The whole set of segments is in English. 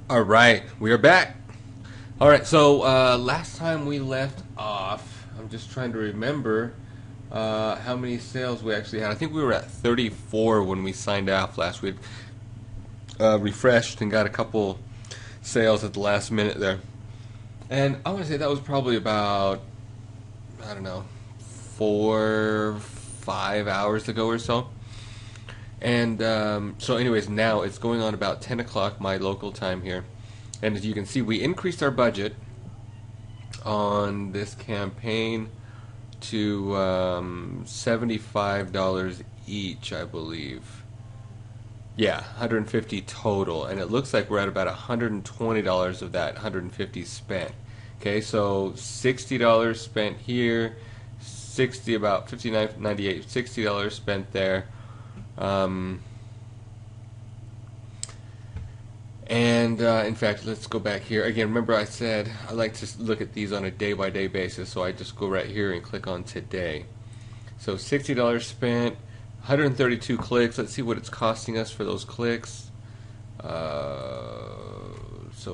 All right, we are back. All right, so last time we left off, I'm just trying to remember how many sales we actually had. I think we were at 34 when we signed off last week. Refreshed and got a couple sales at the last minute there. And I want to say that was probably about, I don't know, 4, 5 hours ago or so. And so, anyways, now it's going on about 10 o'clock my local time here. And as you can see, we increased our budget on this campaign to $75 each, I believe. Yeah, 150 total. And it looks like we're at about $120 of that 150 spent. Okay, so $60 spent here, 60 about 59.98, $60 spent there. Um, and in fact, let's go back here again. Remember, I said I like to look at these on a day-by-day basis, so I just go right here and click on today. So $60 spent, 132 clicks. Let's see what it's costing us for those clicks. So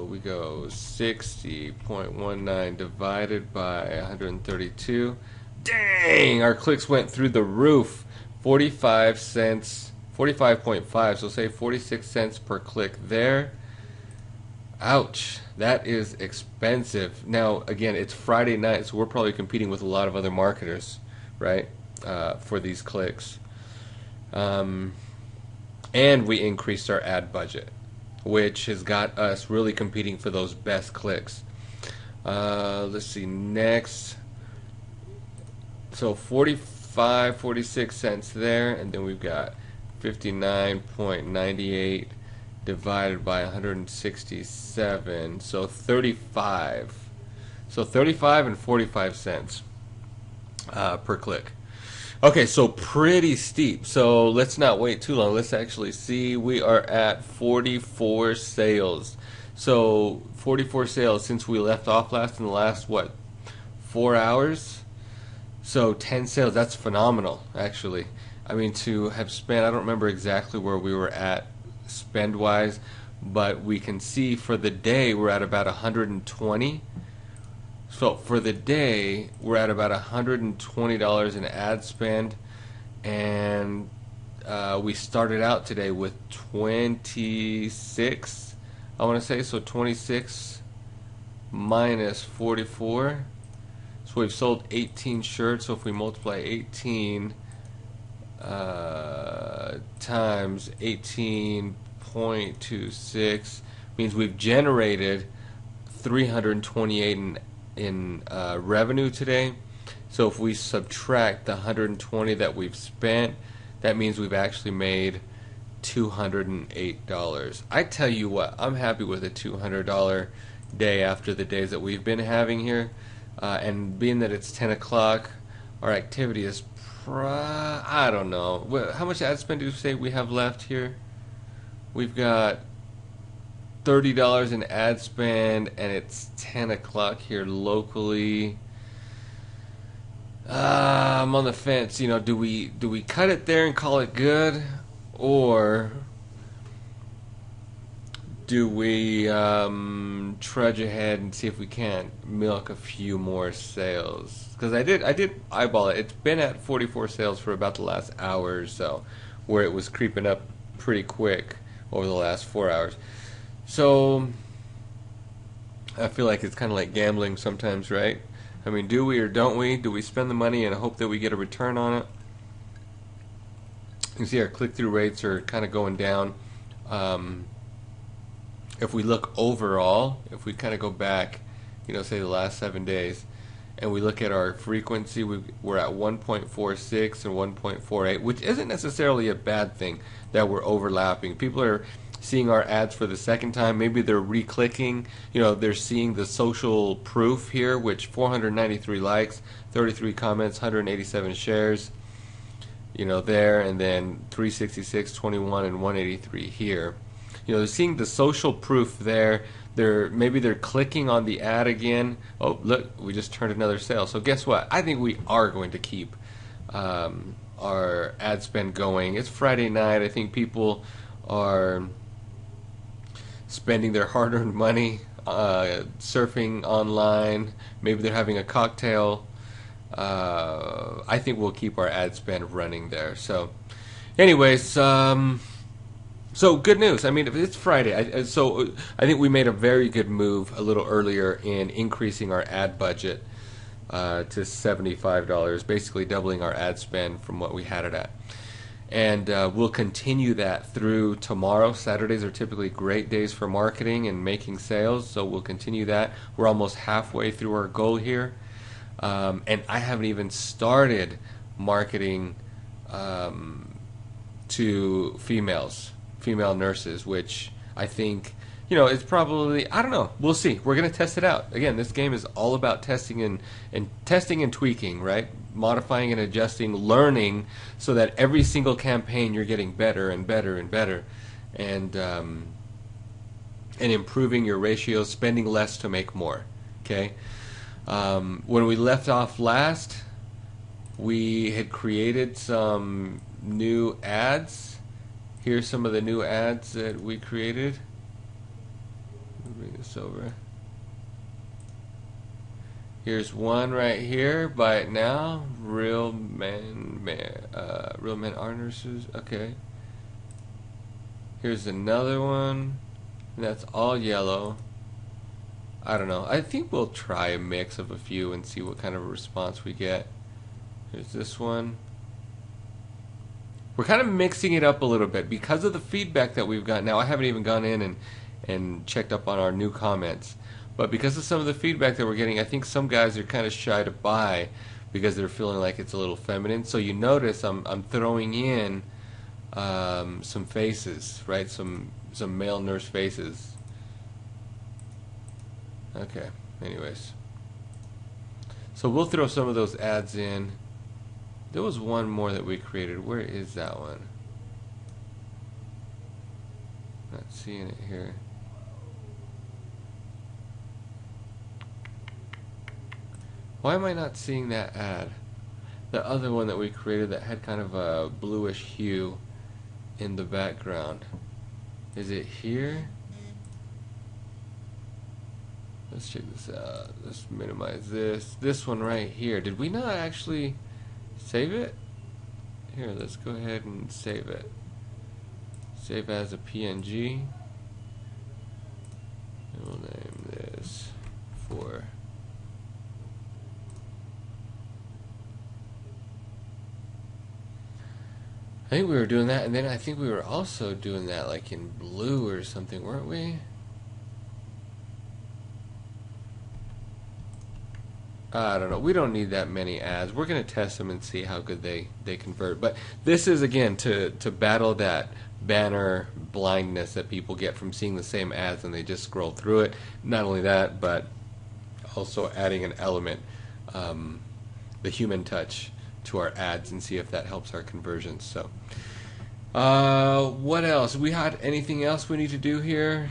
we go 60.19 divided by 132. Dang, our clicks went through the roof. 45 cents, 45.5, so say 46 cents per click there. Ouch, that is expensive. Now, again, it's Friday night, so we're probably competing with a lot of other marketers, right, for these clicks. And we increased our ad budget, which has got us really competing for those best clicks. Let's see, next. So 46 cents there, and then we've got 59.98 divided by 167, so 35. So 35 and 45 cents per click. Okay, so pretty steep. So let's not wait too long. Let's actually see. We are at 44 sales. So 44 sales since we left off last in the last, what, 4 hours? So 10 sales, that's phenomenal, actually. I mean, to have spent, I don't remember exactly where we were at spend-wise, but we can see for the day we're at about 120. So for the day, we're at about $120 in ad spend, and we started out today with 26, I want to say, so 26 minus 44. So we've sold 18 shirts, so if we multiply 18 times 18.26 means we've generated 328 in revenue today. So if we subtract the 120 that we've spent, that means we've actually made $208. I tell you what, I'm happy with a $200 day after the days that we've been having here. And being that it's 10 o'clock, our activity is, I don't know. How much ad spend do you say we have left here? We've got $30 in ad spend, and it's 10 o'clock here locally. I'm on the fence. You know, do we cut it there and call it good, or do we trudge ahead and see if we can't milk a few more sales? Because I did eyeball it. It's been at 44 sales for about the last hour or so, where it was creeping up pretty quick over the last 4 hours. So I feel like it's kind of like gambling sometimes, right? I mean, do we or don't we? Do we spend the money and hope that we get a return on it? You can see our click-through rates are kind of going down. If we look overall, if we kind of go back, you know, say the last 7 days, and we look at our frequency, we're at 1.46 and 1.48, which isn't necessarily a bad thing that we're overlapping. People are seeing our ads for the second time. Maybe they're re-clicking. You know, they're seeing the social proof here, which 493 likes, 33 comments, 187 shares, you know, there, and then 366, 21, and 183 here. You know, they're seeing the social proof there. Maybe they're clicking on the ad again. Oh, look, we just turned another sale. So guess what? I think we are going to keep our ad spend going. It's Friday night. I think people are spending their hard-earned money, surfing online. Maybe they're having a cocktail. I think we'll keep our ad spend running there. So, anyways, so good news. I mean, it's Friday, so I think we made a very good move a little earlier in increasing our ad budget to $75, basically doubling our ad spend from what we had it at. And we'll continue that through tomorrow. Saturdays are typically great days for marketing and making sales, so we'll continue that. We're almost halfway through our goal here. And I haven't even started marketing to female nurses, which I think, it's probably, I don't know, we'll see. We're going to test it out. Again, this game is all about testing and tweaking, right? Modifying and adjusting, learning, so that every single campaign you're getting better and better and better, and improving your ratios, spending less to make more. Okay. When we left off last, we had created some new ads. Here's some of the new ads that we created. Let me bring this over. Here's one right here. Buy it now. Real men are nurses. Okay. Here's another one. That's all yellow. I don't know. I think we'll try a mix of a few and see what kind of a response we get. Here's this one. We're kind of mixing it up a little bit because of the feedback that we've got. Now, I haven't even gone in and checked up on our new comments. But because of some of the feedback that we're getting, I think some guys are kind of shy to buy because they're feeling like it's a little feminine. So you notice I'm throwing in some faces, right? Some male nurse faces. Okay, anyways. So we'll throw some of those ads in. There was one more that we created. Where is that one? Not seeing it here. Why am I not seeing that ad? The other one that we created that had kind of a bluish hue in the background. Is it here? Let's check this out. Let's minimize this. This one right here. Did we not actually save it? Here, let's go ahead and save it. Save as a PNG. And we'll name this for I think we were doing that, and then I think we were also doing that like in blue or something, weren't we? I don't know. We don't need that many ads. We're going to test them and see how good they convert. But this is, again, to battle that banner blindness that people get from seeing the same ads and they just scroll through it. Not only that, but also adding an element, the human touch, to our ads and see if that helps our conversions. So, what else? We had anything else we need to do here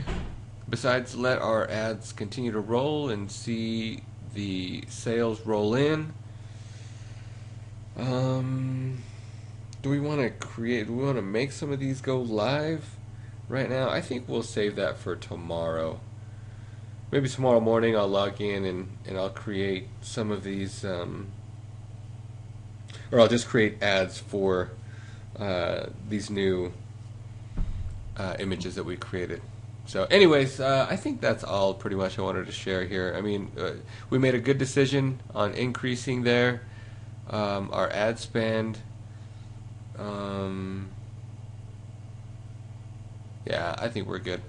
besides let our ads continue to roll and see the sales roll in? Do we want to make some of these go live right now? I think we'll save that for tomorrow. Maybe tomorrow morning I'll log in and I'll create some of these, or I'll just create ads for these new images that we created. So anyways, I think that's all pretty much I wanted to share here. I mean, we made a good decision on increasing our ad spend. Yeah, I think we're good.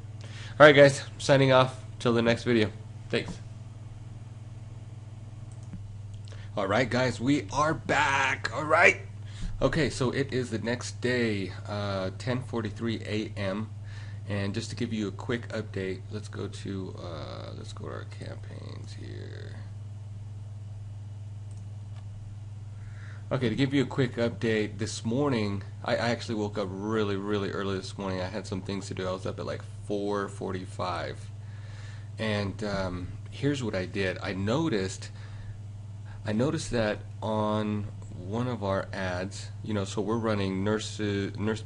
Alright guys, signing off. Till the next video. Thanks. Alright guys, we are back. Alright. Okay, so it is the next day, 10:43 a.m. And just to give you a quick update, let's go to our campaigns here. Okay, to give you a quick update, this morning I actually woke up really early this morning. I had some things to do. I was up at like 4:45, and here's what I did. I noticed that on one of our ads, so we're running Nurse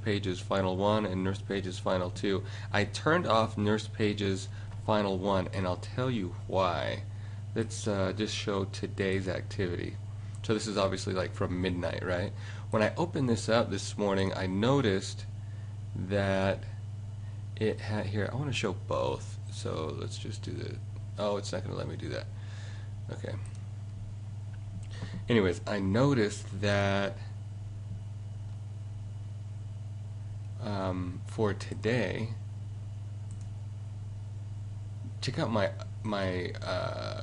Pages Final 1 and Nurse Pages Final 2. I turned off Nurse Pages Final 1, and I'll tell you why. Let's just show today's activity. So this is obviously like from midnight, right? When I opened this up this morning, I noticed that it had here, I want to show both. So let's just do the, oh, it's not going to let me do that. Okay. Anyways, I noticed that for today, check out my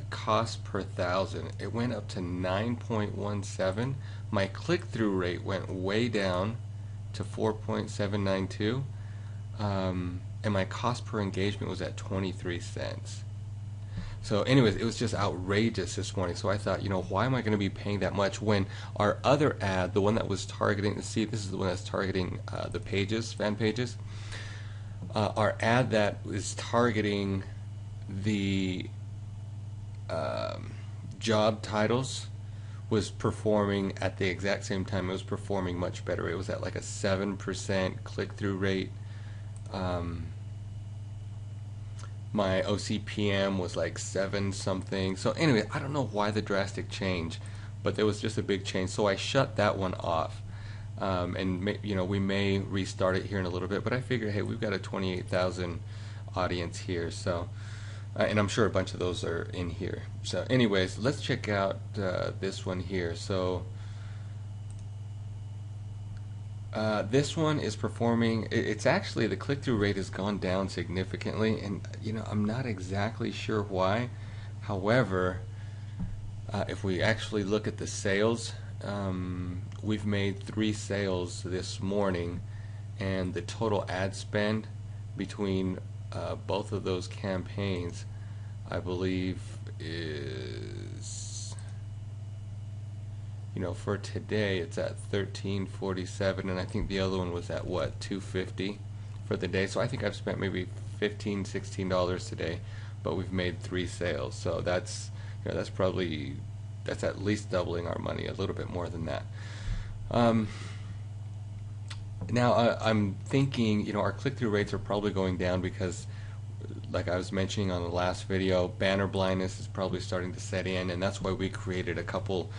cost per thousand. It went up to 9.17. My click-through rate went way down to 4.792, and my cost per engagement was at 23 cents. So anyways, it was just outrageous this morning. So I thought, why am I going to be paying that much when our other ad, the one that was targeting, see, this is the one that's targeting the pages, fan pages. Our ad that was targeting the job titles was performing at the exact same time. It was performing much better. It was at like a 7% click-through rate. My OCPM was like 7 something. So anyway, I don't know why the drastic change, but there was just a big change. So I shut that one off, and we may restart it here in a little bit. But I figured, hey, we've got a 28,000 audience here, so and I'm sure a bunch of those are in here. So anyways, let's check out this one here. So this one is performing, it's actually, the click-through rate has gone down significantly, and I'm not exactly sure why. However, if we actually look at the sales, we've made 3 sales this morning, and the total ad spend between both of those campaigns, I believe, is, for today it's at $13.47, and I think the other one was at what, $2.50 for the day. So I think I've spent maybe $15, $16 today, but we've made 3 sales. So that's that's at least doubling our money, a little bit more than that. Now I'm thinking, our click-through rates are probably going down because, like I was mentioning on the last video, banner blindness is probably starting to set in, and that's why we created a couple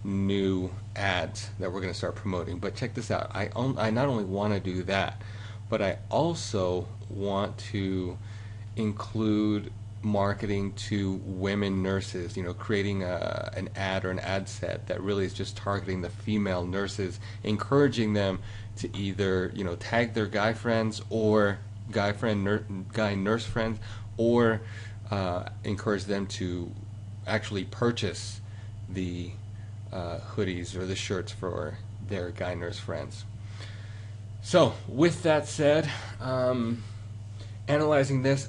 new ads that we're going to start promoting. But check this out, I not only want to do that, but I also want to include marketing to women nurses, creating an ad or an ad set that really is just targeting the female nurses, encouraging them to either tag their guy friends or guy nurse friends, or encourage them to actually purchase the hoodies or the shirts for their guy nurse friends. So with that said, analyzing this,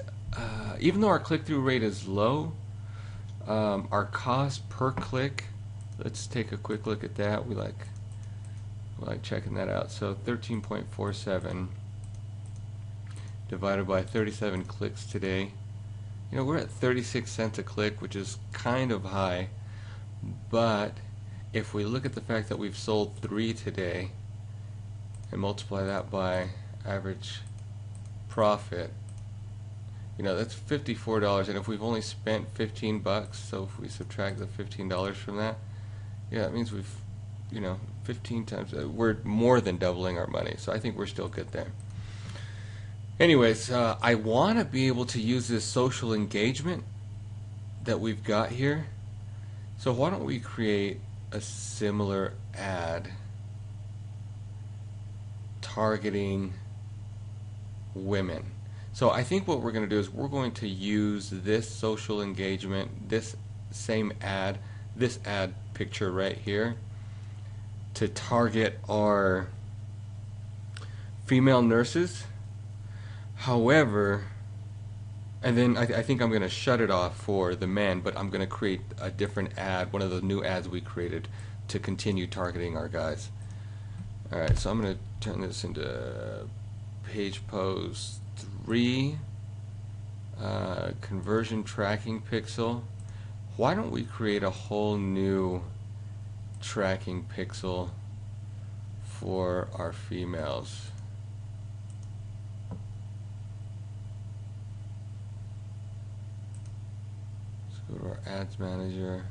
even though our click-through rate is low, our cost per click, let's take a quick look at that. We like checking that out. So 13.47 divided by 37 clicks today. We're at 36 cents a click, which is kind of high, but if we look at the fact that we've sold 3 today and multiply that by average profit, that's $54, and if we've only spent 15 bucks, so if we subtract the $15 from that, yeah, that means we've 15 times, we're more than doubling our money. So I think we're still good there. Anyways, I want to be able to use this social engagement that we've got here. So why don't we create a similar ad targeting women? So I think what we're going to do is we're going to use this social engagement, this same ad, this ad picture right here, to target our female nurses. However, and then I think I'm going to shut it off for the men, but I'm going to create a different ad, one of the new ads we created, to continue targeting our guys. Alright, so I'm going to turn this into page post 3, conversion tracking pixel. Why don't we create a whole new tracking pixel for our females. Let's go to our ads manager.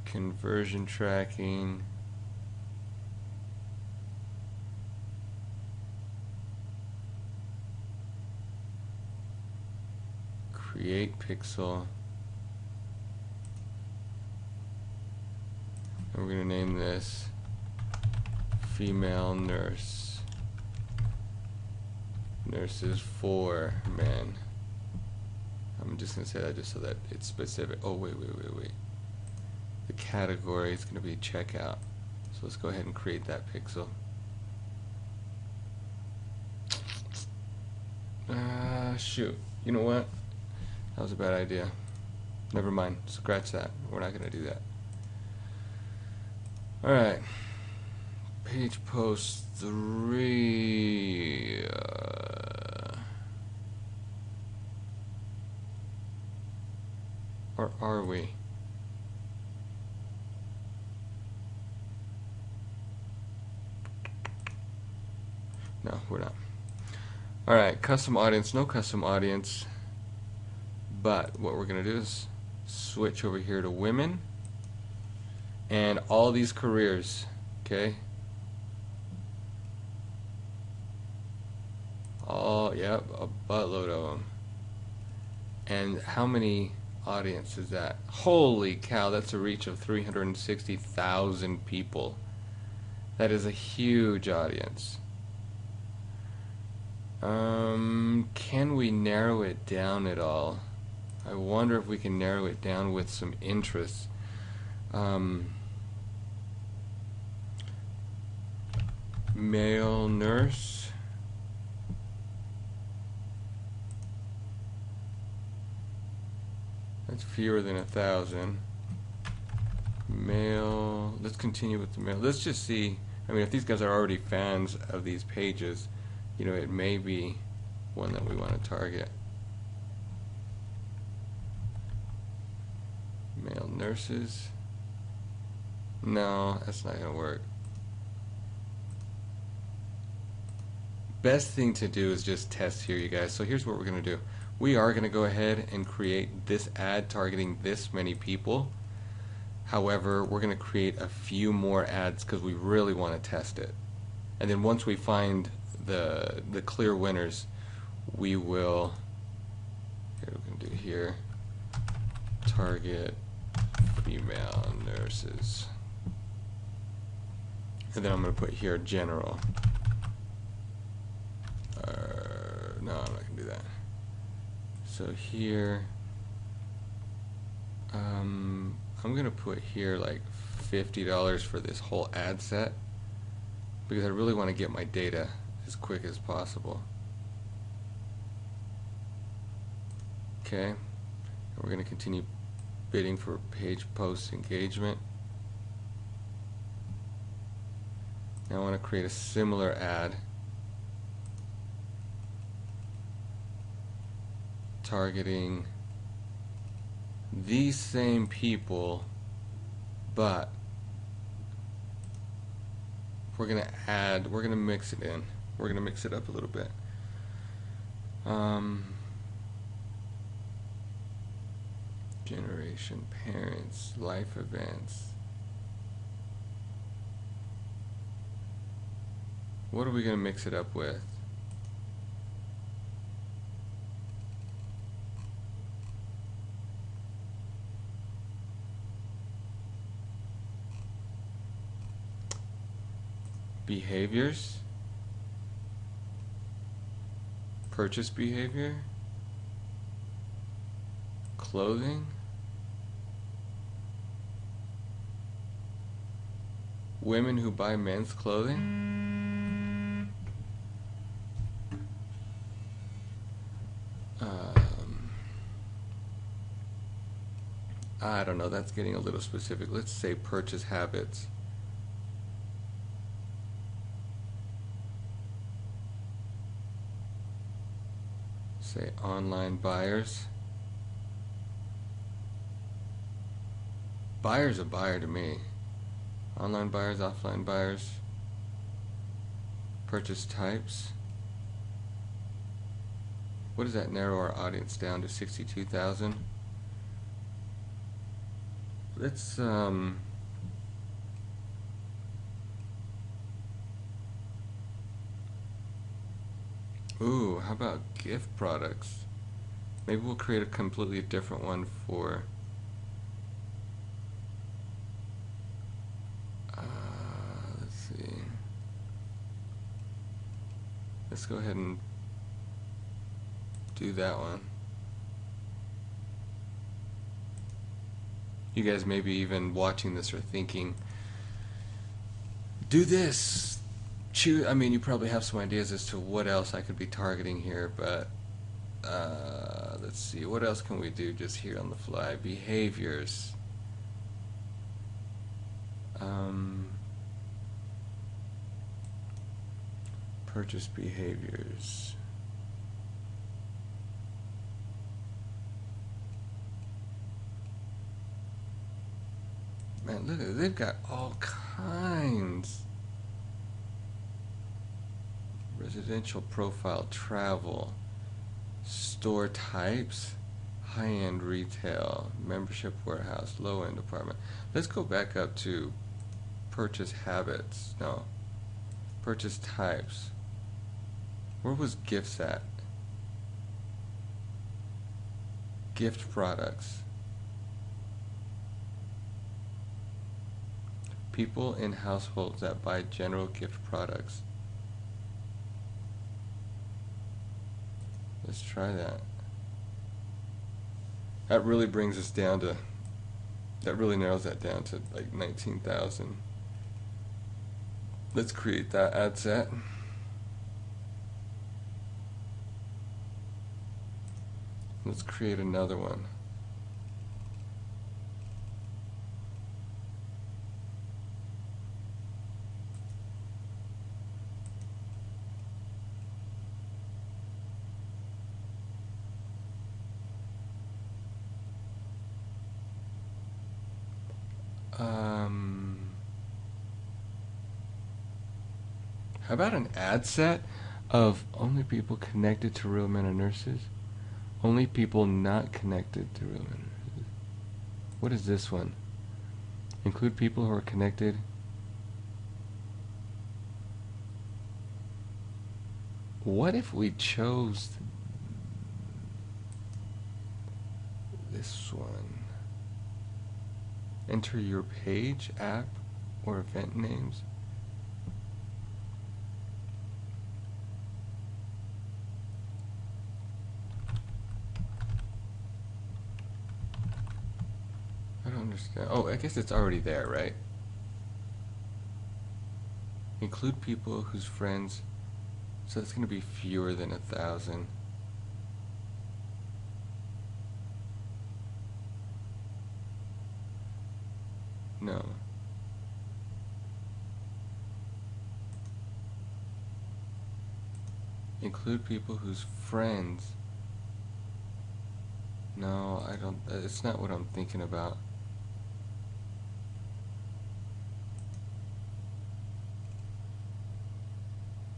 Conversion tracking. Create pixel. And we're going to name this female nurse. Nurses for men. I'm just going to say that just so that it's specific. Oh, wait. The category is going to be checkout. So let's go ahead and create that pixel. Shoot. You know what? That was a bad idea. Never mind. Scratch that. We're not going to do that. Alright. Page post 3. Or are we? No, we're not. Alright, custom audience, no custom audience. But what we're going to do is switch over here to women. And all these careers, okay? Yep, a buttload of them. And how many audience is that? Holy cow, that's a reach of 360,000 people. That is a huge audience. Can we narrow it down at all? I wonder if we can narrow it down with some interests. Male nurse. That's fewer than 1,000. Male. Let's continue with the male. Let's just see. I mean, if these guys are already fans of these pages, you know, it may be one that we want to target. Male nurses. No, that's not going to work. Best thing to do is just test here, you guys. So here's what we're going to do. We are going to go ahead and create this ad targeting this many people. However, we're going to create a few more ads because we really want to test it. And then once we find the clear winners, we will, here we're going to do here, target female nurses. And then I'm going to put here general. No, I'm not going to do that. So here, I'm going to put here like $50 for this whole ad set because I really want to get my data as quick as possible. Okay, and we're going to continue bidding for page post engagement. Now I want to create a similar ad targeting these same people, but we're going to mix it in. We're going to mix it up a little bit. Generation, parents, life events. What are we going to mix it up with? Behaviors, purchase behavior, clothing, women who buy men's clothing, I don't know, that's getting a little specific. Let's say purchase habits. Say online buyers. Buyer's a buyer to me. Online buyers, offline buyers. Purchase types. What does that narrow our audience down to? 62,000. Let's ooh, how about gift products? Maybe we'll create a completely different one for let's see. Let's go ahead and do that one. You guys may be even watching this or thinking, do this. I mean, you probably have some ideas as to what else I could be targeting here, but let's see, what else can we do just here on the fly? Behaviors. Purchase behaviors. Man, look at it, they've got all kinds. Residential profile, travel, store types, high-end retail, membership warehouse, low-end apartment. Let's go back up to purchase habits. No. Purchase types. Where was gifts at? Gift products. People in households that buy general gift products. Let's try that. That really brings us down to, that really narrows that down to like 19,000. Let's create that ad set. Let's create another one. How about an ad set of only people connected to Real Men and Nurses? Only people not connected to Real Men and Nurses. What is this one? Include people who are connected. What if we chose this one? Enter your page, app, or event names. I don't understand. Oh, I guess it's already there, right? Include people whose friends. So it's going to be fewer than 1,000. No. Include people whose friends. No, I don't. It's not what I'm thinking about.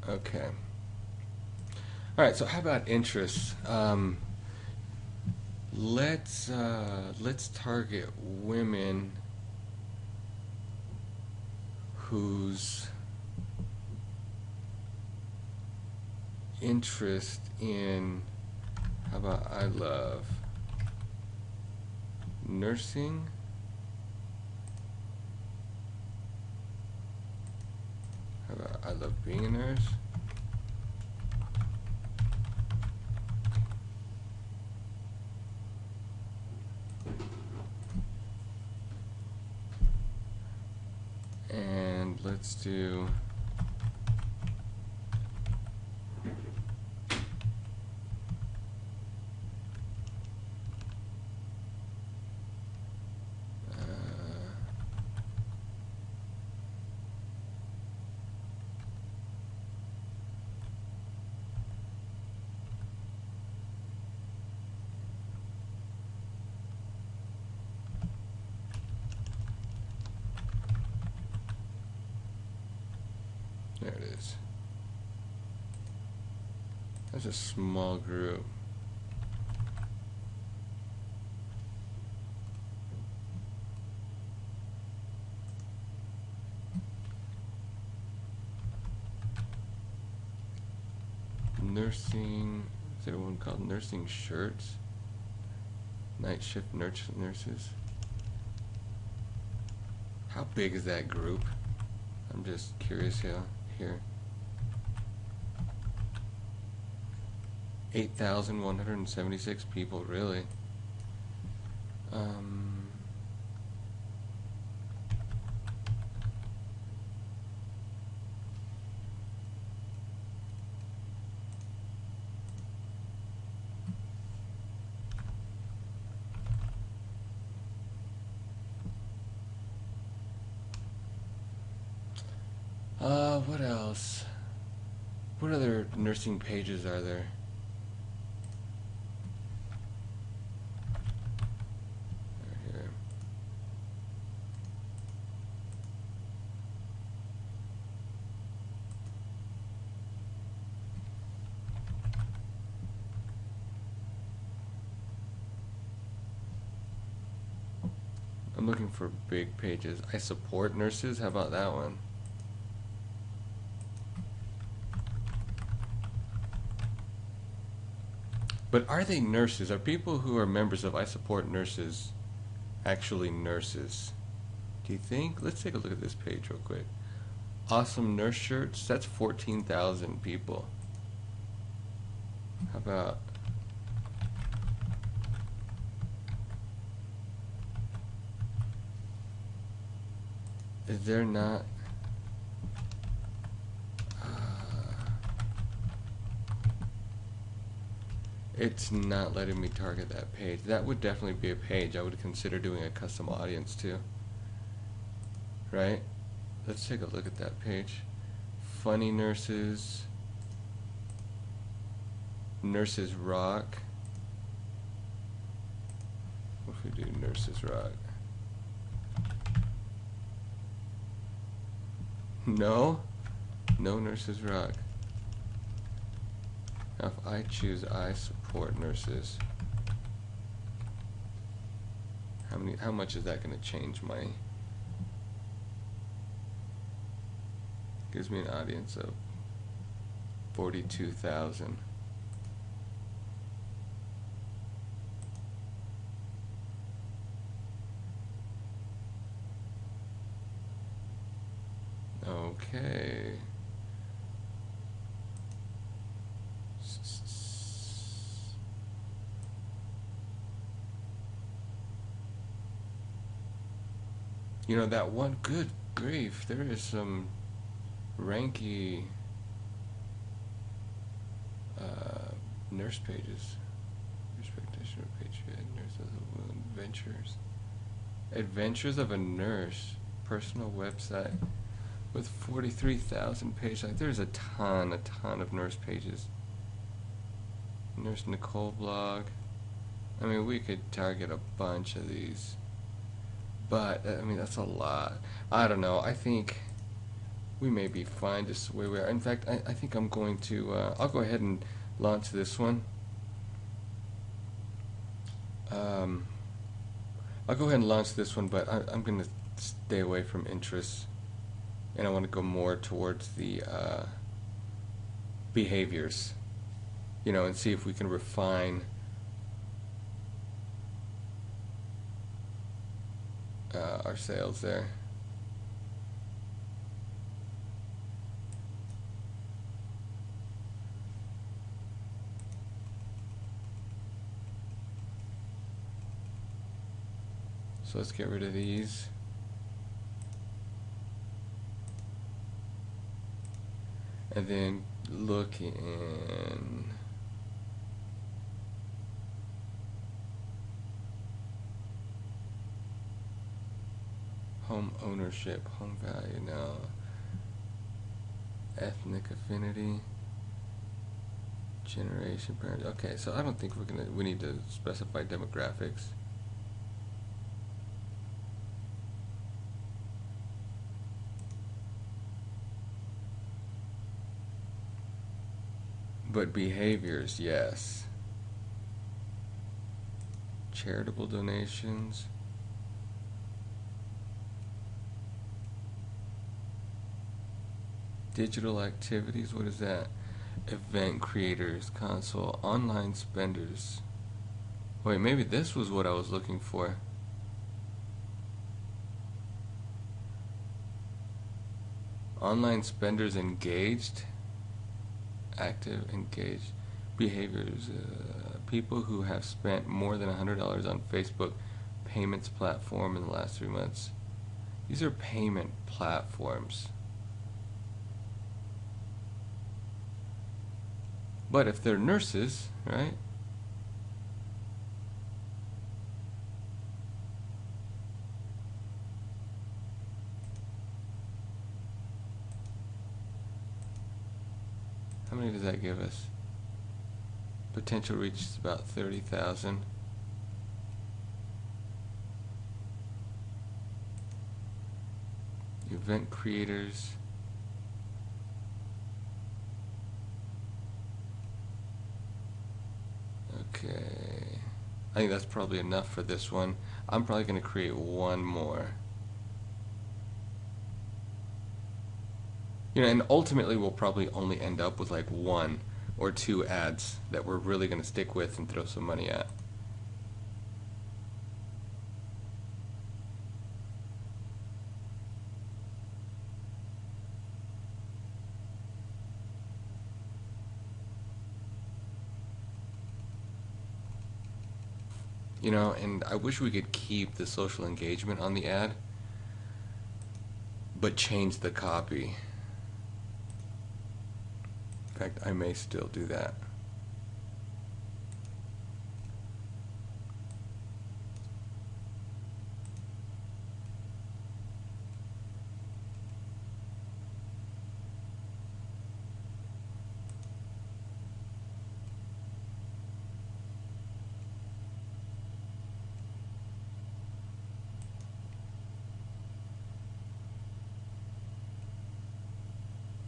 Okay. All right. So how about interests? Let's target women whose interest in, how about I love nursing, how about I love being a nurse, and let's do There it is. That's a small group. Nursing, is there one called nursing shirts? Night shift nurses. How big is that group? I'm just curious here. 8,176 people, really. What else? What other nursing pages are there? Here. I'm looking for big pages. I support nurses. How about that one? But are they nurses? Are people who are members of I Support Nurses actually nurses? Do you think? Let's take a look at this page real quick. Awesome nurse shirts. That's 14,000 people. How about... Is there not... It's not letting me target that page. That would definitely be a page I would consider doing a custom audience to. Right? Let's take a look at that page. Funny nurses. Nurses rock. What if we do nurses rock? No? No nurses rock. Now if I choose I support nurses, how much is that going to change my... Gives me an audience of 42,000. Okay. You know, that one, good grief, there is some ranky nurse pages. Nurse practitioner, patriot, nurse of the wound, adventures of a nurse, personal website with 43,000 pages. Like, there's a ton of nurse pages. Nurse Nicole blog. I mean, we could target a bunch of these. But, I mean, that's a lot. I don't know. I think we may be fine just the way we are. In fact, I think I'm going to... I'll go ahead and launch this one. I'll go ahead and launch this one, but I'm going to stay away from interests. And I want to go more towards the behaviors. You know, and see if we can refine... our sales there. So let's get rid of these. And then look in home ownership, home value now, ethnic affinity, generation, parent. Okay, so I don't think we need to specify demographics. But behaviors, yes. Charitable donations. Digital activities, what is that? Event creators, console, online spenders. Wait, maybe this was what I was looking for. Online spenders engaged. Active, engaged. Behaviors. People who have spent more than $100 on Facebook payments platform in the last 3 months. These are payment platforms. But if they're nurses, right? How many does that give us? Potential reach is about 30,000. Event creators. Okay. I think that's probably enough for this one. I'm probably going to create one more. You know, and ultimately we'll probably only end up with like 1 or 2 ads that we're really going to stick with and throw some money at. You know, and I wish we could keep the social engagement on the ad, but change the copy. In fact, I may still do that.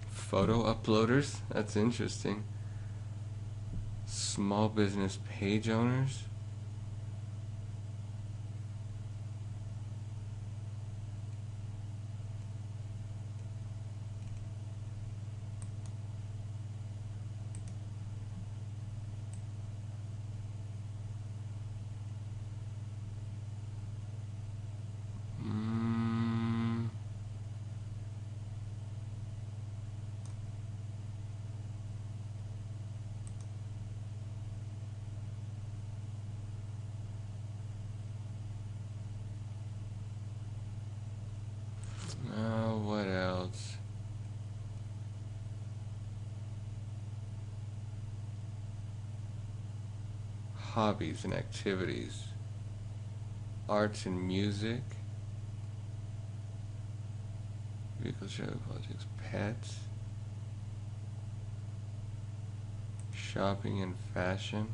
Photo uploaders? That's interesting. Small business page owners? What else? Hobbies and activities. Arts and music. Vehicle show, politics, pets. Shopping and fashion.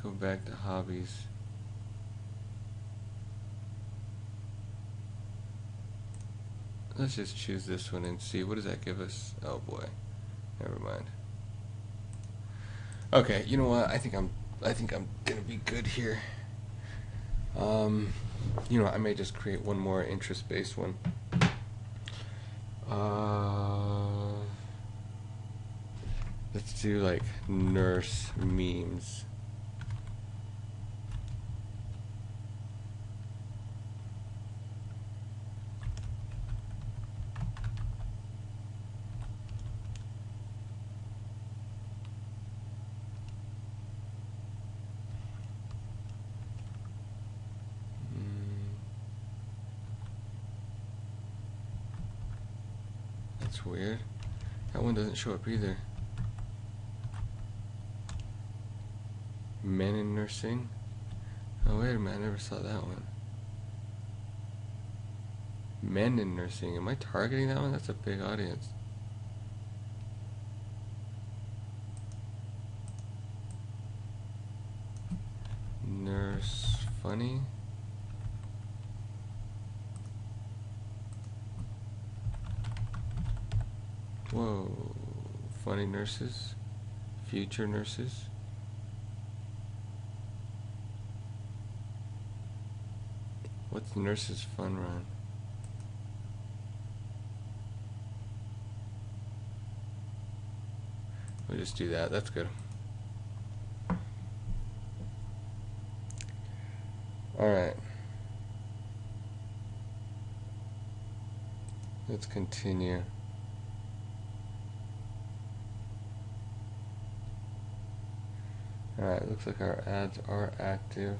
Go back to hobbies. Let's just choose this one and see, what does that give us? Oh boy, never mind. Okay, you know what? I think I'm gonna be good here. You know, I may just create one more interest-based one. Let's do like nurse memes. That's weird. That one doesn't show up either. Men in nursing. Oh wait a minute, I never saw that one. Men in nursing. Am I targeting that one? That's a big audience. funny. Whoa, funny nurses, future nurses. What's the nurses' fun run? We'll just do that. That's good. Alright. Let's continue. Alright, looks like our ads are active.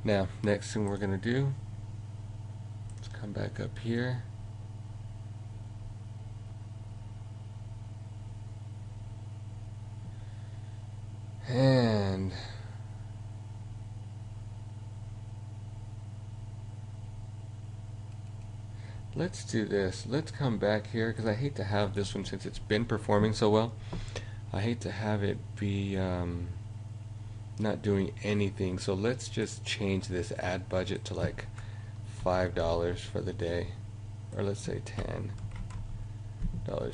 Now, next thing we're going to do, let's come back up here. And let's do this. Let's come back here because I hate to have this one, since it's been performing so well, I hate to have it be not doing anything. So let's just change this ad budget to like $5 for the day, or let's say $10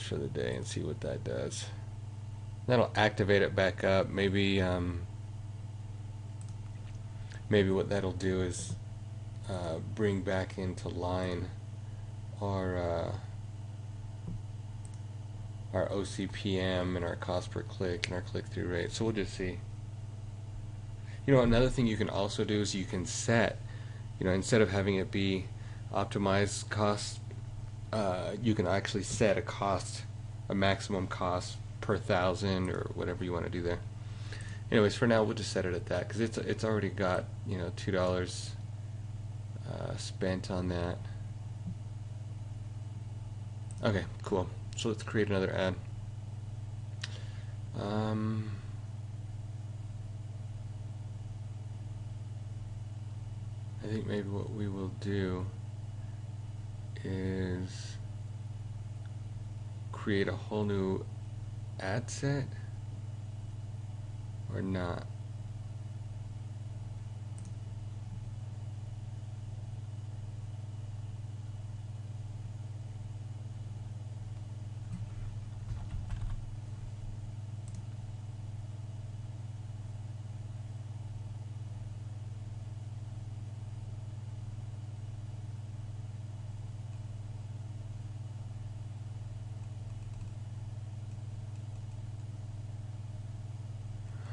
for the day, and see what that does. That'll activate it back up. Maybe maybe what that'll do is bring back into line our OCPM and our cost per click and our click-through rate. So we'll just see. You know, another thing you can also do is you can set, you know, instead of having it be optimized cost, you can actually set a cost, a maximum cost per 1,000 or whatever you want to do there. Anyways, for now we'll just set it at that because it's already got, you know, $2 spent on that. Okay, cool. So let's create another ad. I think maybe what we will do is create a whole new ad set, or not.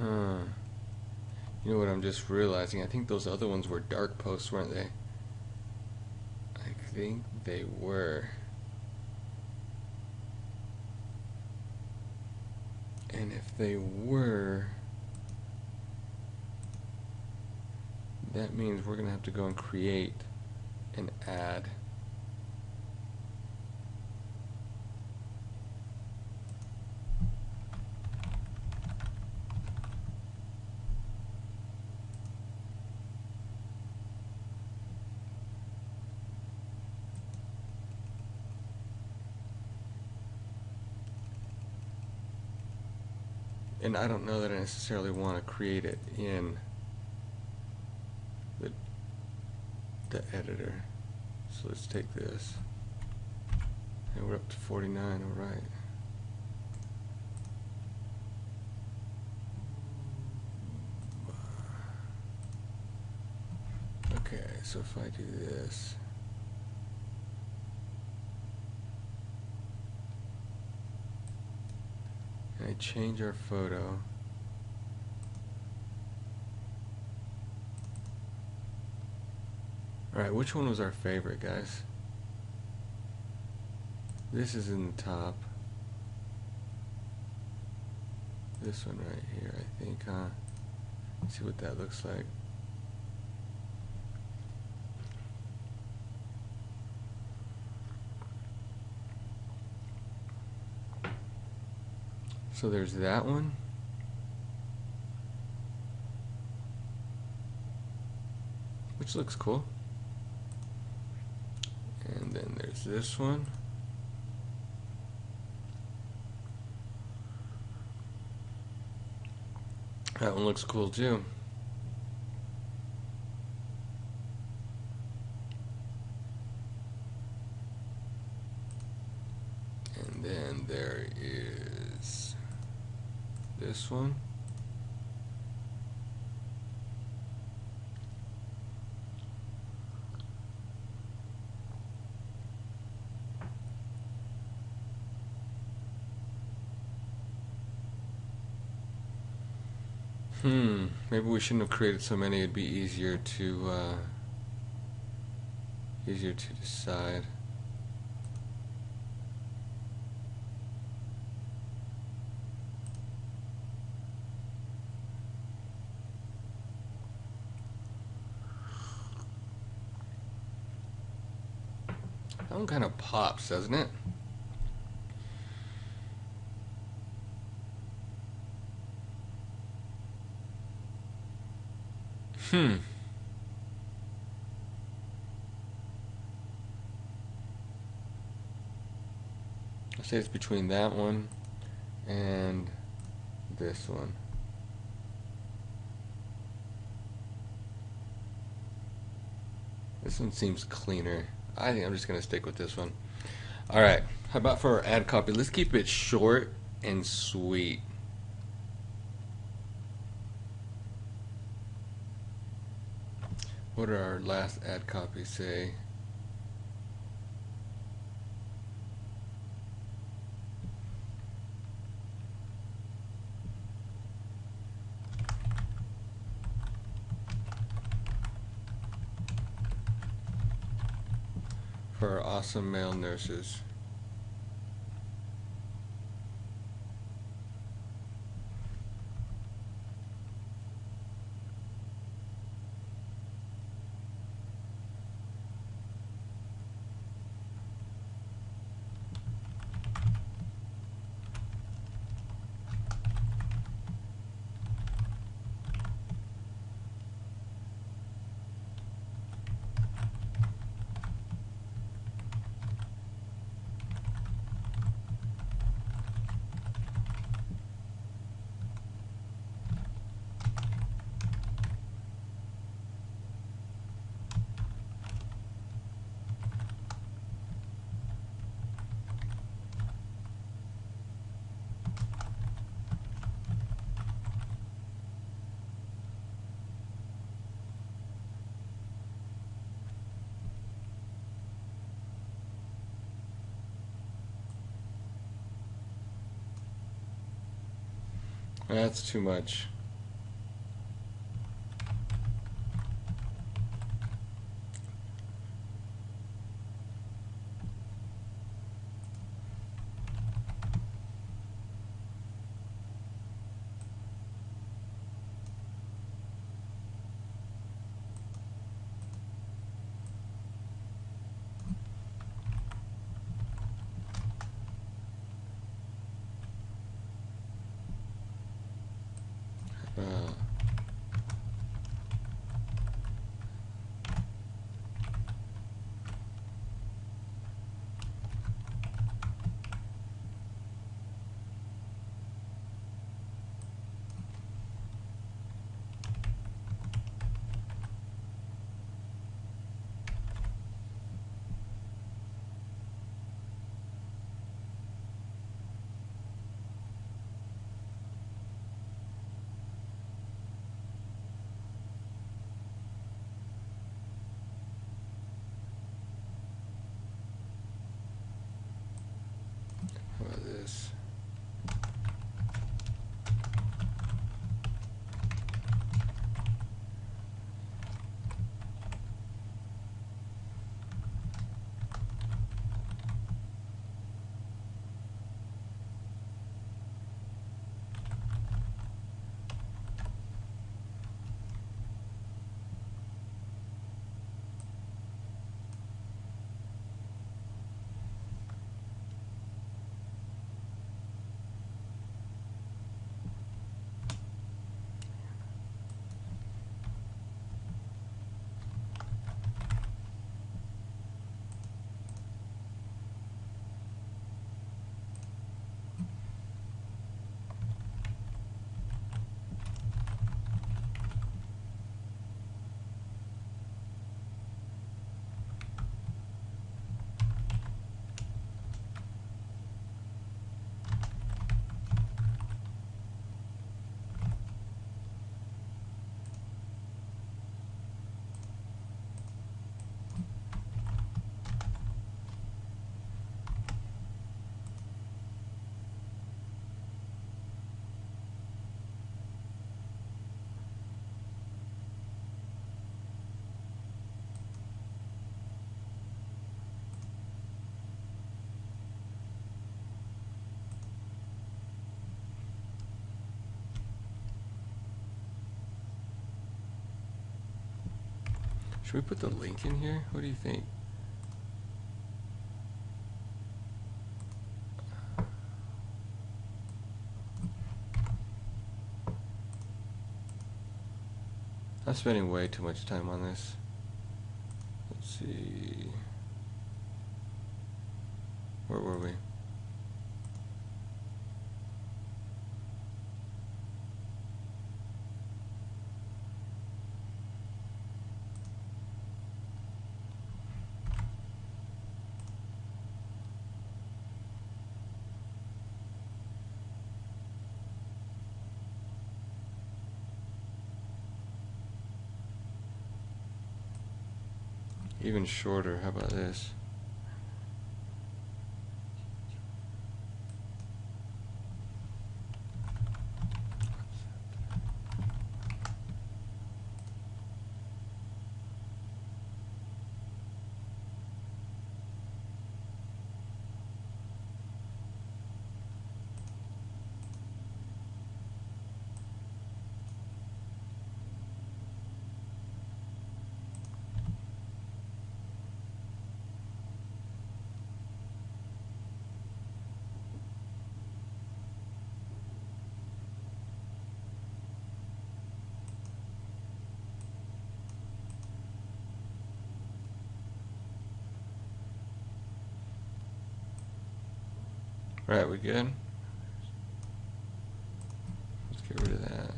Huh. You know what I'm just realizing? I think those other ones were dark posts, weren't they? I think they were. And if they were, that means we're gonna have to go and create an ad. And I don't know that I necessarily want to create it in the editor. So let's take this. And we're up to 49, alright. Okay, so if I do this, and I change our photo, alright, which one was our favorite, guys? This is in the top. This one right here, I think, huh? Let's see what that looks like. So there's that one. Which looks cool. And then there's this one. That one looks cool too. And then there is this one. Maybe we shouldn't have created so many. It'd be easier to decide. That one kind of pops, doesn't it? I say it's between that one and this one. This one seems cleaner. I think I'm just going to stick with this one. Alright, how about for our ad copy? Let's keep it short and sweet. What did our last ad copy say? For our awesome male nurses. That's too much. Uh, how about this? Should we put the link in here? What do you think? I'm spending way too much time on this. Let's see. Where were we? Even shorter, how about this? Right, we good? Let's get rid of that.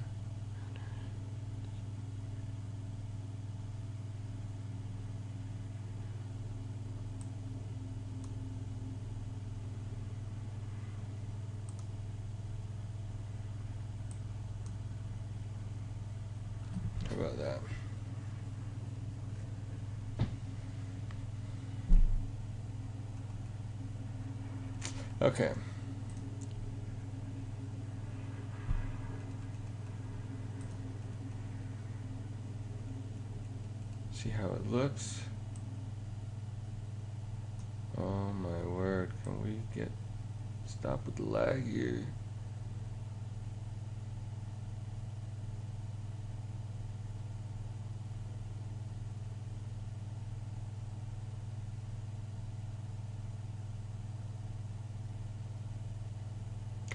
How about that? Okay. See how it looks. Oh my word, can we stop with the lag here?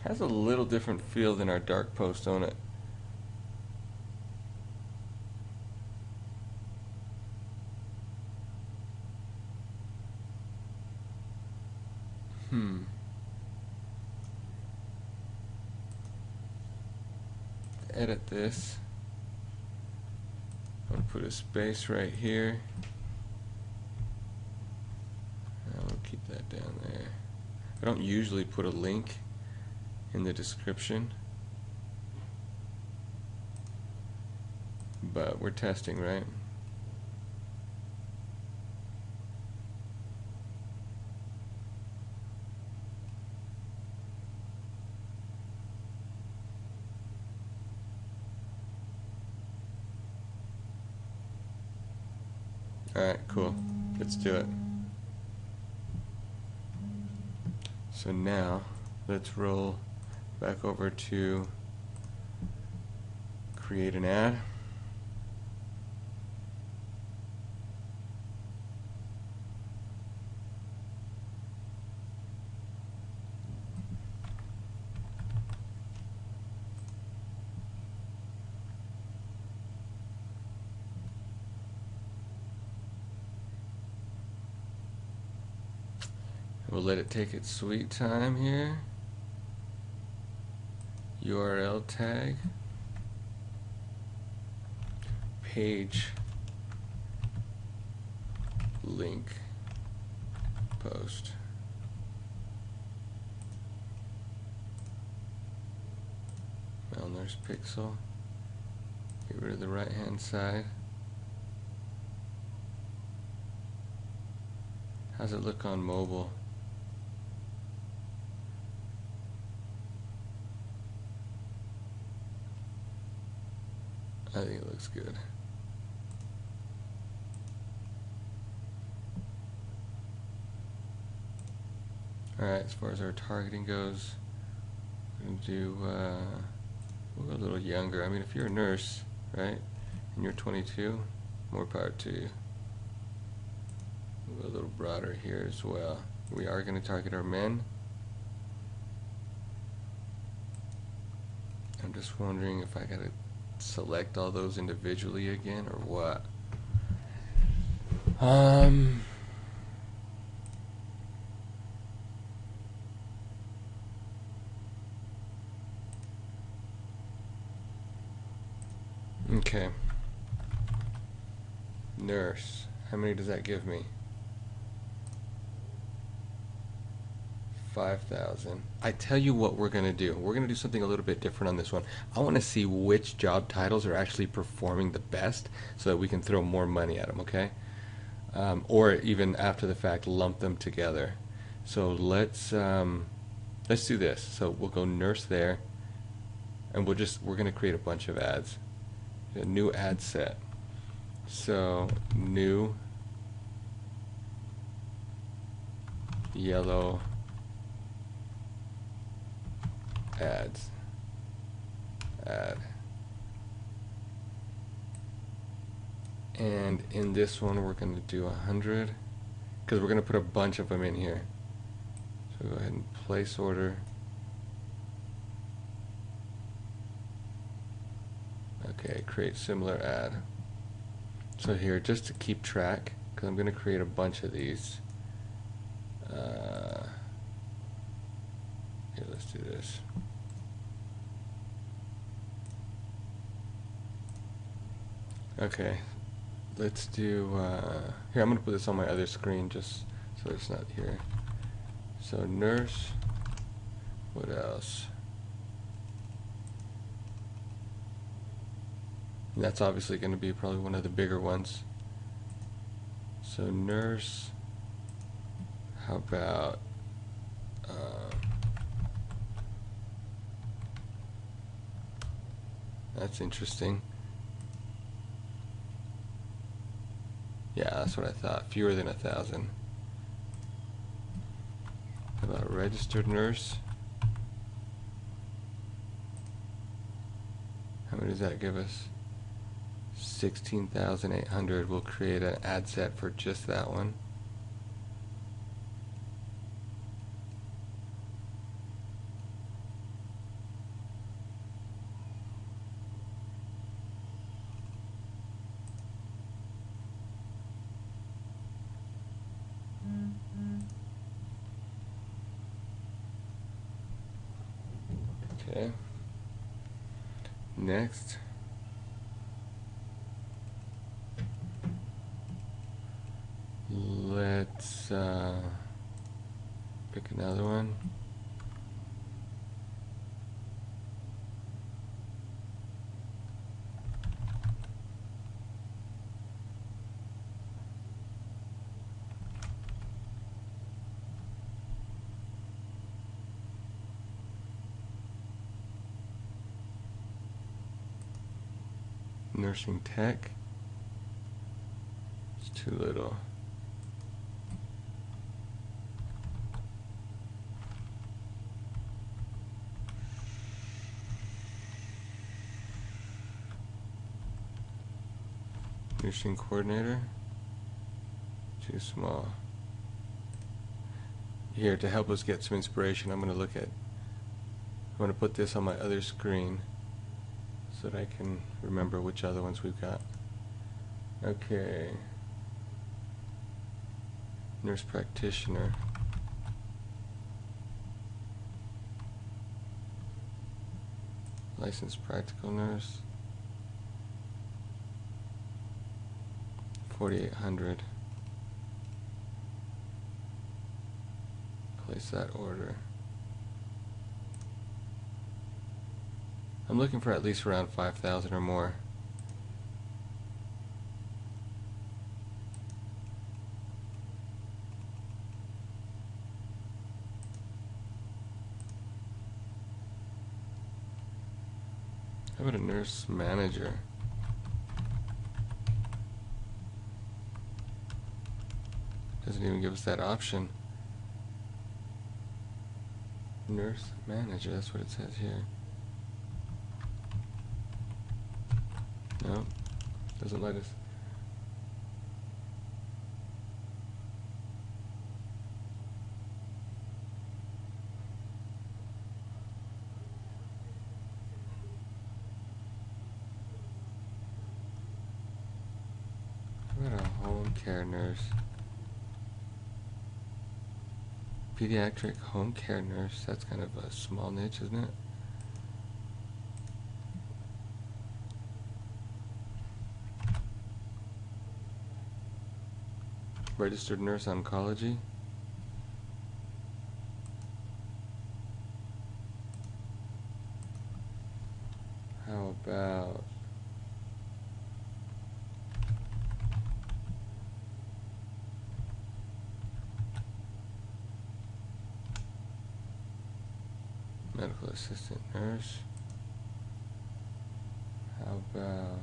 Has a little different feel than our dark post, don't it? Edit this. I'm going to put a space right here. I'll keep that down there. I don't usually put a link in the description, but we're testing, right? Alright, cool. Let's do it. So now, let's roll back over to create an ad. We'll let it take its sweet time here. URL tag, page link post. Well, there's pixel. Get rid of the right hand side. How's it look on mobile? I think it looks good. Alright, as far as our targeting goes, we're going to do, we'll go a little younger. I mean, if you're a nurse, right, and you're 22, more power to you. a little broader here as well. We are going to target our men. I'm just wondering if I got to select all those individually again or what. Okay. Nurse. How many does that give me? 5,000. I tell you what we're going to do. We're going to do something a little bit different on this one. I want to see which job titles are actually performing the best so that we can throw more money at them, okay? Or even after the fact, lump them together. So let's do this. So we'll go nurse there, and we're going to create a bunch of ads. A new ad set. So new yellow ads. Ad. And in this one we're going to do 100 because we're going to put a bunch of them in here. So go ahead and place order. Okay, create similar ad. So here, just to keep track, because I'm going to create a bunch of these. Here, let's do this. Okay, let's do, here, I'm going to put this on my other screen just so it's not here. So nurse, what else? And that's obviously going to be probably one of the bigger ones. So nurse, how about that's interesting. Yeah, that's what I thought. Fewer than 1,000. How about registered nurse? How many does that give us? 16,800. We'll create an ad set for just that one. Okay. Next. Let's pick another one. Nursing tech. It's too little. Nursing coordinator. Too small. Here, to help us get some inspiration, I'm going to put this on my other screen so that I can remember which other ones we've got. Okay. Nurse practitioner. Licensed practical nurse. 4,800. Place that order. I'm looking for at least around 5,000 or more. How about a nurse manager? Doesn't even give us that option. Nurse manager, that's what it says here. No, doesn't let us. care nurse. Pediatric home care nurse. That's kind of a small niche, isn't it? Registered nurse oncology. How about medical assistant nurse? How about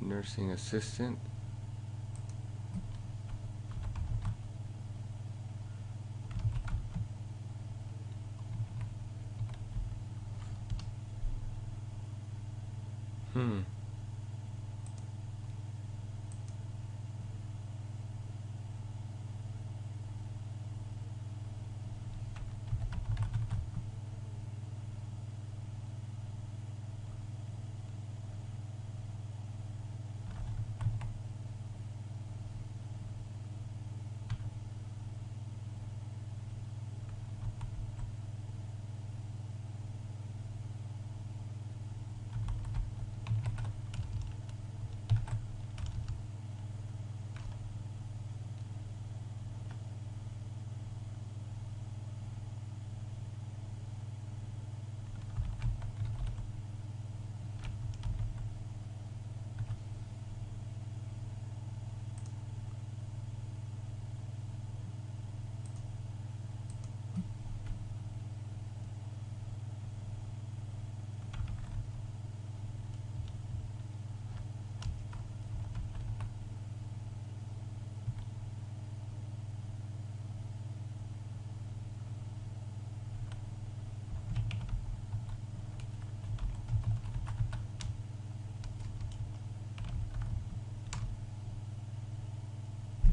nursing assistant?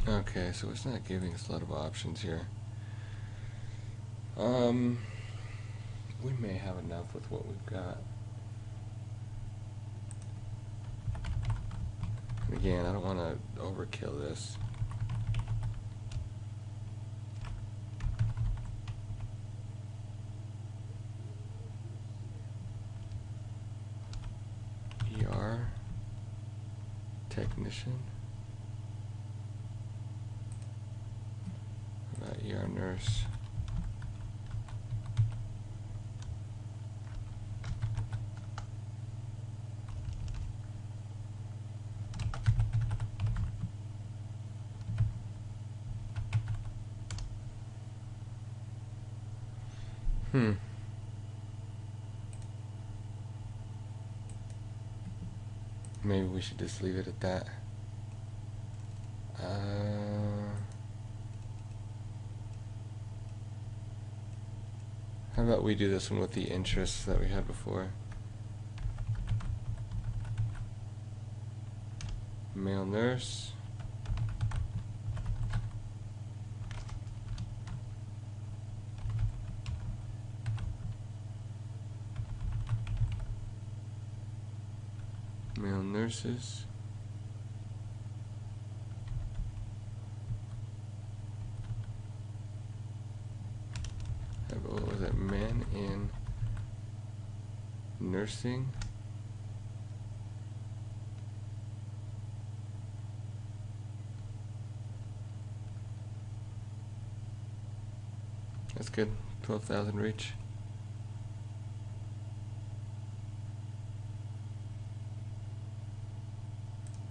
Okay, so it's not giving us a lot of options here. We may have enough with what we've got. And again, I don't want to overkill this. ER technician. What about ER nurse? Maybe we should just leave it at that. How about we do this one with the interests that we had before? Male nurse. Male nurses. What was it? Men in nursing. That's good. 12,000 reach.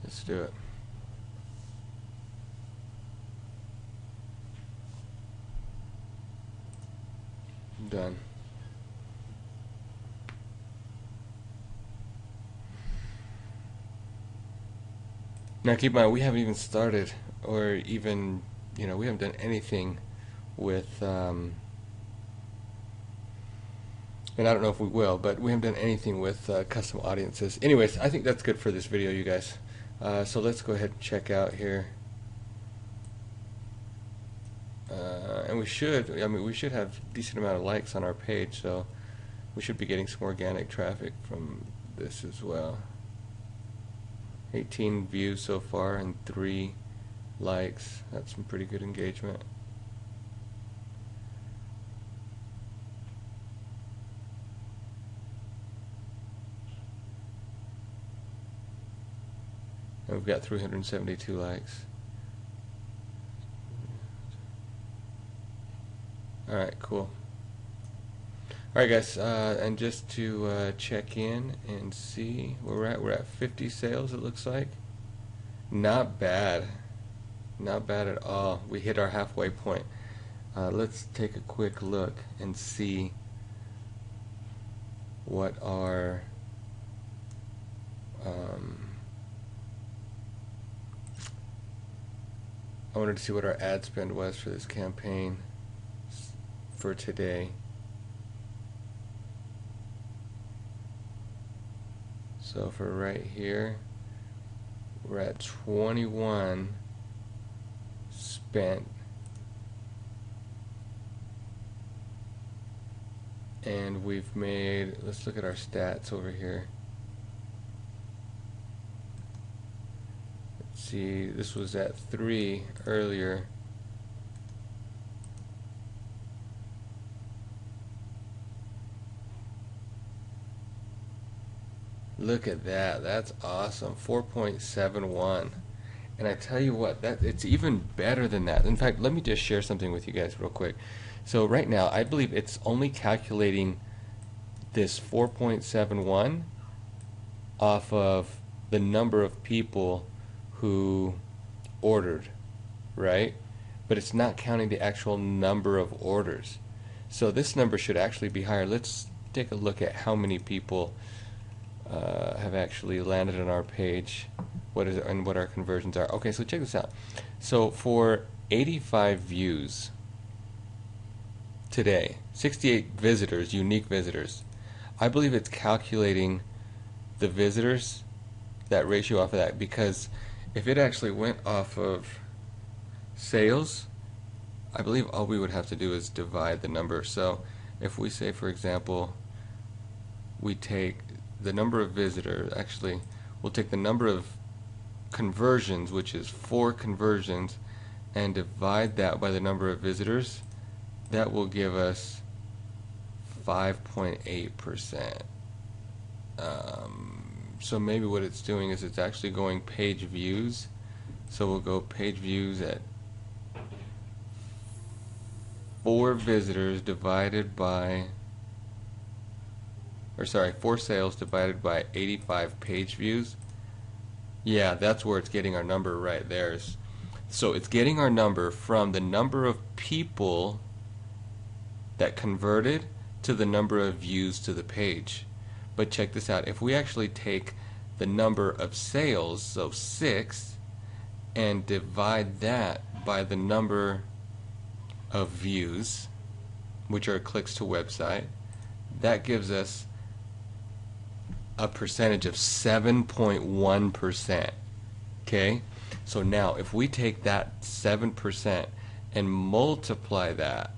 Let's do it. Done. Now keep in mind, we haven't even started, or even, we haven't done anything with, and I don't know if we will, but we haven't done anything with custom audiences. Anyways, I think that's good for this video, you guys. So let's go ahead and check out here. And we should have a decent amount of likes on our page, so we should be getting some organic traffic from this as well. 18 views so far and 3 likes. That's some pretty good engagement. And we've got 372 likes. Alright, cool. Alright guys, and just to check in and see where we're at 50 sales it looks like. Not bad. Not bad at all. We hit our halfway point. Let's take a quick look and see what our I wanted to see what our ad spend was for this campaign for today. So for right here, we're at 21 spent, and we've made, let's look at our stats over here. Let's see, this was at 3 earlier. Look at that, that's awesome. 4.71. And I tell you what, that it's even better than that. In fact, let me just share something with you guys real quick. So right now, I believe it's only calculating this 4.71 off of the number of people who ordered, right? But it's not counting the actual number of orders. So this number should actually be higher. Let's take a look at how many people have actually landed on our page, what is it, and what our conversions are. Okay, so check this out. So for 85 views today, 68 visitors, unique visitors, I believe it's calculating the visitors, that ratio off of that, because if it actually went off of sales, I believe all we would have to do is divide the number. So if we say, for example, we take the number of visitors, actually we'll take the number of conversions, which is 4 conversions, and divide that by the number of visitors, that will give us 5.8%. So maybe what it's doing is it's actually going page views. So we'll go page views at 4 visitors divided by, or sorry, 4 sales divided by 85 page views. Yeah, that's where it's getting our number right there. So it's getting our number from the number of people that converted to the number of views to the page. But check this out, if we actually take the number of sales, so 6, and divide that by the number of views, which are clicks to website, that gives us a percentage of 7.1%. Okay? So now if we take that 7% and multiply that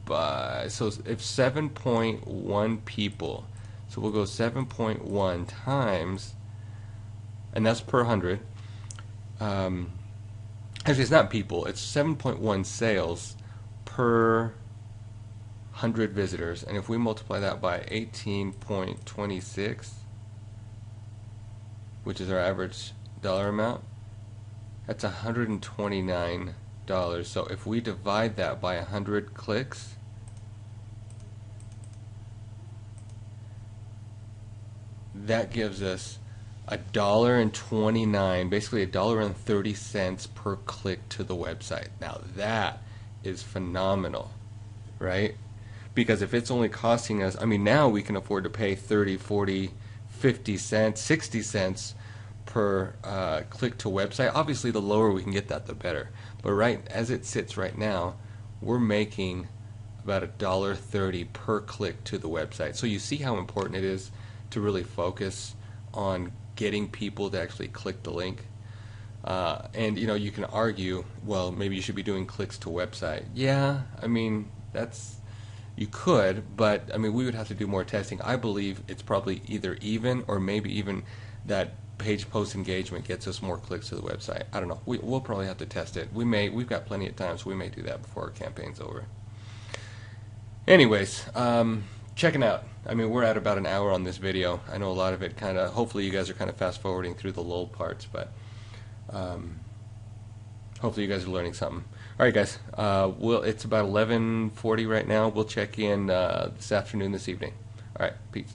by, so if 7.1 people, so we'll go 7.1 times, and that's per 100. Actually, it's not people, it's 7.1 sales per 100 visitors, and if we multiply that by 18.26, which is our average dollar amount, that's $129. So if we divide that by 100 clicks, that gives us $1.29, basically $1.30 per click to the website. Now that is phenomenal, right? Because if it's only costing us, I mean, now we can afford to pay 30, 40, 50 cents, 60 cents per click to website. Obviously, the lower we can get that, the better. But right as it sits right now, we're making about $1.30 per click to the website. So you see how important it is to really focus on getting people to actually click the link. And you know, you can argue, well, maybe you should be doing clicks to website. Yeah, I mean, that's, You could, but I mean, we would have to do more testing. I believe it's probably either even or maybe even that page post engagement gets us more clicks to the website. I don't know. We'll probably have to test it. We've got plenty of time, so we may do that before our campaign's over. Anyways, checking out. I mean, we're at about an hour on this video. I know a lot of it kind of, hopefully you guys are kind of fast forwarding through the lull parts, but hopefully you guys are learning something. All right, guys. It's about 11:40 right now. We'll check in this afternoon, this evening. All right, peace.